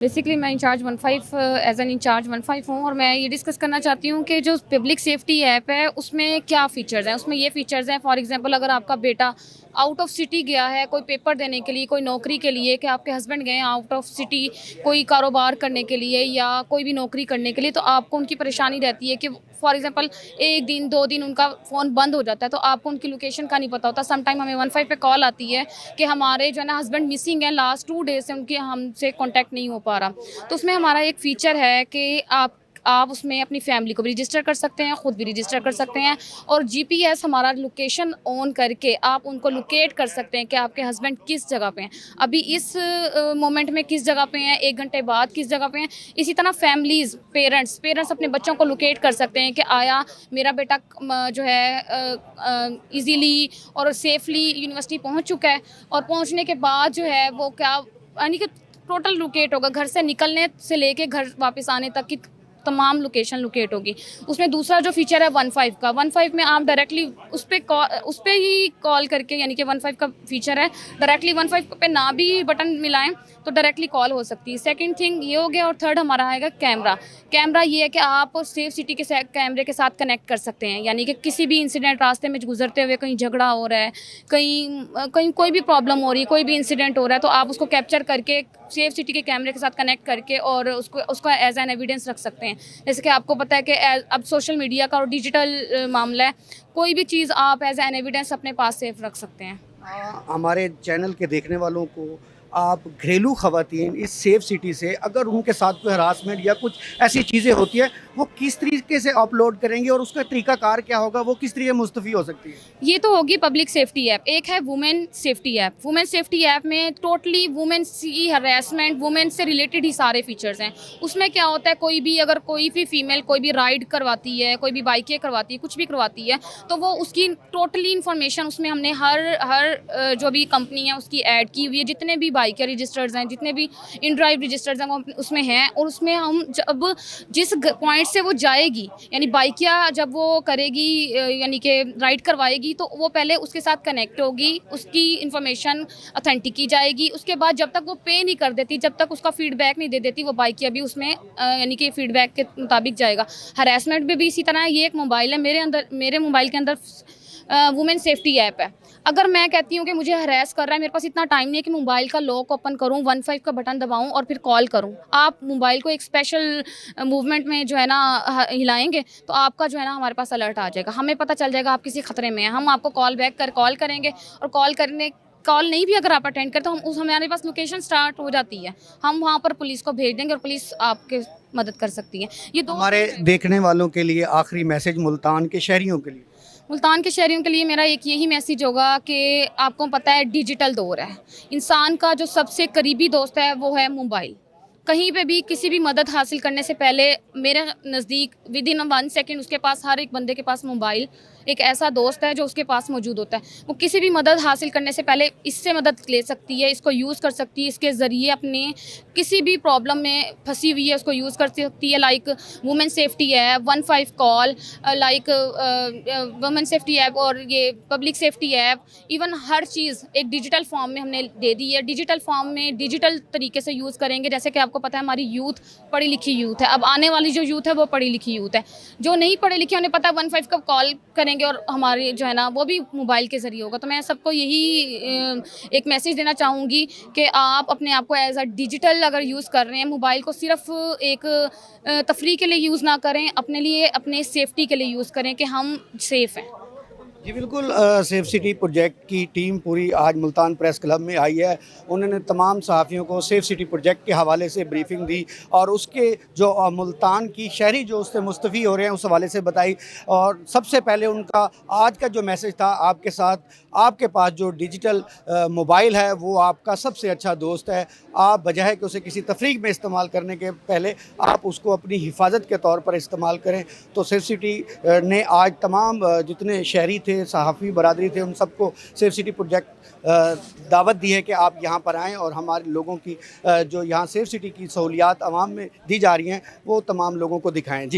Basically मैं in charge 15 as an in charge 15 हूँ और मैं ये डिस्कस करना चाहती हूँ कि जो पब्लिक सेफ्टी ऐप है उसमें क्या फ़ीचर्स हैं। उसमें ये फ़ीचर्स हैं, फॉर एग्जांपल अगर आपका बेटा आउट ऑफ सिटी गया है कोई पेपर देने के लिए, कोई नौकरी के लिए, कि आपके हस्बैंड गए हैं आउट ऑफ सिटी कोई कारोबार करने के लिए या कोई भी नौकरी करने के लिए, तो आपको उनकी परेशानी रहती है कि फॉर एग्जांपल 1 दिन 2 दिन उनका फ़ोन बंद हो जाता है, तो आपको उनकी लोकेशन का नहीं पता होता। सम टाइम हमें 15 पे कॉल आती है कि हमारे जो है ना हस्बैंड मिसिंग है, लास्ट 2 डेज़ से उनके हमसे कॉन्टैक्ट नहीं हो पा रहा। तो उसमें हमारा एक फ़ीचर है कि आप उसमें अपनी फैमिली को भी रजिस्टर कर सकते हैं, ख़ुद भी रजिस्टर कर सकते हैं और जीपीएस हमारा लोकेशन ऑन करके आप उनको लोकेट कर सकते हैं कि आपके हस्बैंड किस जगह पे हैं, अभी इस मोमेंट में किस जगह पे हैं, 1 घंटे बाद किस जगह पे हैं। इसी तरह फैमिलीज़, पेरेंट्स अपने बच्चों को लोकेट कर सकते हैं कि आया मेरा बेटा जो है ईज़िली और सेफ़ली यूनिवर्सिटी पहुँच चुका है, और पहुँचने के बाद जो है वो क्या यानी कि टोटल लोकेट होगा, घर से निकलने से लेके घर वापस आने तक की तमाम लोकेशन लोकेट होगी। उसमें दूसरा जो फ़ीचर है 15 का, 15 में आप डायरेक्टली उस पे ही कॉल करके, यानी कि 15 का फ़ीचर है, डायरेक्टली 15 पे ना भी बटन मिलाएं तो डायरेक्टली कॉल हो सकती है। सेकंड थिंग ये हो गया, और थर्ड हमारा आएगा कैमरा। ये है कि आप सेफ सिटी के कैमरे के साथ कनेक्ट कर सकते हैं, यानी कि किसी भी इंसिडेंट रास्ते में गुजरते हुए कहीं झगड़ा हो रहा है, कहीं कोई भी प्रॉब्लम हो रही है, कोई भी इंसिडेंट हो रहा है, तो आप उसको कैप्चर करके सेफ सिटी के कैमरे के साथ कनेक्ट करके और उसका एज एन एविडेंस रख सकते हैं। जैसे कि आपको पता है कि अब सोशल मीडिया का और डिजिटल मामला है, कोई भी चीज़ आप एज एन एविडेंस अपने पास सेफ रख सकते हैं। हमारे चैनल के देखने वालों को आप घरेलू ख़वातीन इस सेफ सिटी से अगर उनके साथ कोई हरासमेंट या कुछ ऐसी चीज़ें होती है, वो किस तरीके से अपलोड करेंगे और उसका तरीकाकार क्या होगा, वो किस तरीके मुस्तफ़ी हो सकती है? ये तो होगी पब्लिक सेफ्टी ऐप। एक है women safety app. Women safety app में टोटली वुमेन्स की हरासमेंट, वुमेन से रिलेटेड ही सारे फीचर्स हैं। उसमें क्या होता है, अगर कोई भी फीमेल कोई भी राइड करवाती है, कोई भी बाइकें करवाती है, कुछ भी करवाती है, तो वो उसकी टोटली इन्फॉर्मेशन उसमें हमने हर जो भी कंपनी है उसकी ऐड की हुई है। जितने भी बाइक रजिस्टर्स हैं, जितने भी इन ड्राइव रजिस्टर्स हैं, वो उसमें हैं। और उसमें हम जब जिस पॉइंट से वो जाएगी, यानी बाइकिया जब वो करेगी, यानी कि राइड करवाएगी, तो वो पहले उसके साथ कनेक्ट होगी, उसकी इन्फॉर्मेशन ऑथेंटिक की जाएगी। उसके बाद जब तक वो पे नहीं कर देती, जब तक उसका फीडबैक नहीं दे देती, वो बाइकिया भी उसमें यानी कि फीडबैक के मुताबिक जाएगा। हरासमेंट में भी इसी तरह है। ये एक मोबाइल है, मेरे मोबाइल के अंदर वुमेन सेफ्टी ऐप है। अगर मैं कहती हूँ कि मुझे हरास कर रहा है, मेरे पास इतना टाइम नहीं है कि मोबाइल का लॉक ओपन करूँ, 15 का बटन दबाऊँ और फिर कॉल करूँ। आप मोबाइल को एक स्पेशल मूवमेंट में जो है ना हिलाएंगे, तो आपका जो है ना हमारे पास अलर्ट आ जाएगा, हमें पता चल जाएगा आप किसी खतरे में हैं। हम आपको कॉल करेंगे, और कॉल नहीं भी अगर आप अटेंड करें, तो हमारे पास लोकेशन स्टार्ट हो जाती है। हम वहाँ पर पुलिस को भेज देंगे और पुलिस आपके मदद कर सकती है। ये दो हमारे देखने वालों के लिए आखिरी मैसेज मुल्तान के शहरियों के लिए। मुल्तान के शहरियों के लिए मेरा एक यही मैसेज होगा कि आपको पता है डिजिटल दौर है, इंसान का जो सबसे करीबी दोस्त है वो है मोबाइल। कहीं पे भी किसी भी मदद हासिल करने से पहले मेरे नज़दीक विद इन 1 सेकंड उसके पास, हर एक बंदे के पास मोबाइल एक ऐसा दोस्त है जो उसके पास मौजूद होता है। वो किसी भी मदद हासिल करने से पहले इससे मदद ले सकती है, इसको यूज़ कर सकती है, इसके ज़रिए अपने किसी भी प्रॉब्लम में फंसी हुई है उसको यूज़ कर सकती है। Like women safety app, 15 call, like women safety app और ये पब्लिक सेफ्टी ऐप, इवन हर चीज़ एक डिजिटल फॉर्म में हमने दे दी है। डिजिटल फॉर्म में डिजिटल तरीके से यूज़ करेंगे। जैसे कि आपको पता है हमारी यूथ पढ़ी लिखी यूथ है, अब आने वाली जो यूथ है वो पढ़ी लिखी यूथ है। जो नहीं पढ़े लिखे उन्हें पता है 15 का कॉल करेंगे और हमारे जो है ना वो भी मोबाइल के ज़रिए होगा। तो मैं सबको यही एक मैसेज देना चाहूँगी कि आप अपने आप को एज अ डिजिटल अगर यूज़ कर रहे हैं, मोबाइल को सिर्फ एक तफरीह के लिए यूज़ ना करें, अपने लिए, अपने सेफ्टी के लिए यूज़ करें कि हम सेफ़ हैं। जी बिल्कुल, सेफ सिटी प्रोजेक्ट की टीम पूरी आज मुल्तान प्रेस क्लब में आई है। उन्होंने तमाम सहाफ़ियों को सेफ सिटी प्रोजेक्ट के हवाले से ब्रीफिंग दी और उसके जो मुल्तान की शहरी जो उससे मुस्तफ़ी हो रहे हैं उस हवाले से बताई। और सबसे पहले उनका आज का जो मैसेज था, आपके साथ, आपके पास जो डिजिटल मोबाइल है वो आपका सबसे अच्छा दोस्त है। आप बजाय कि उसे किसी तफरीक में इस्तेमाल करने के पहले आप उसको अपनी हिफाजत के तौर पर इस्तेमाल करें। तो सेफ सिटी ने आज तमाम जितने शहरी थे, सहाफ़ी बरादरी थे, उन सबको सेफ सिटी प्रोजेक्ट दावत दी है कि आप यहाँ पर आएँ और हमारे लोगों की जो यहाँ सेफ सिटी की सहूलियात आवाम में दी जा रही हैं वो तमाम लोगों को दिखाएँ। जी।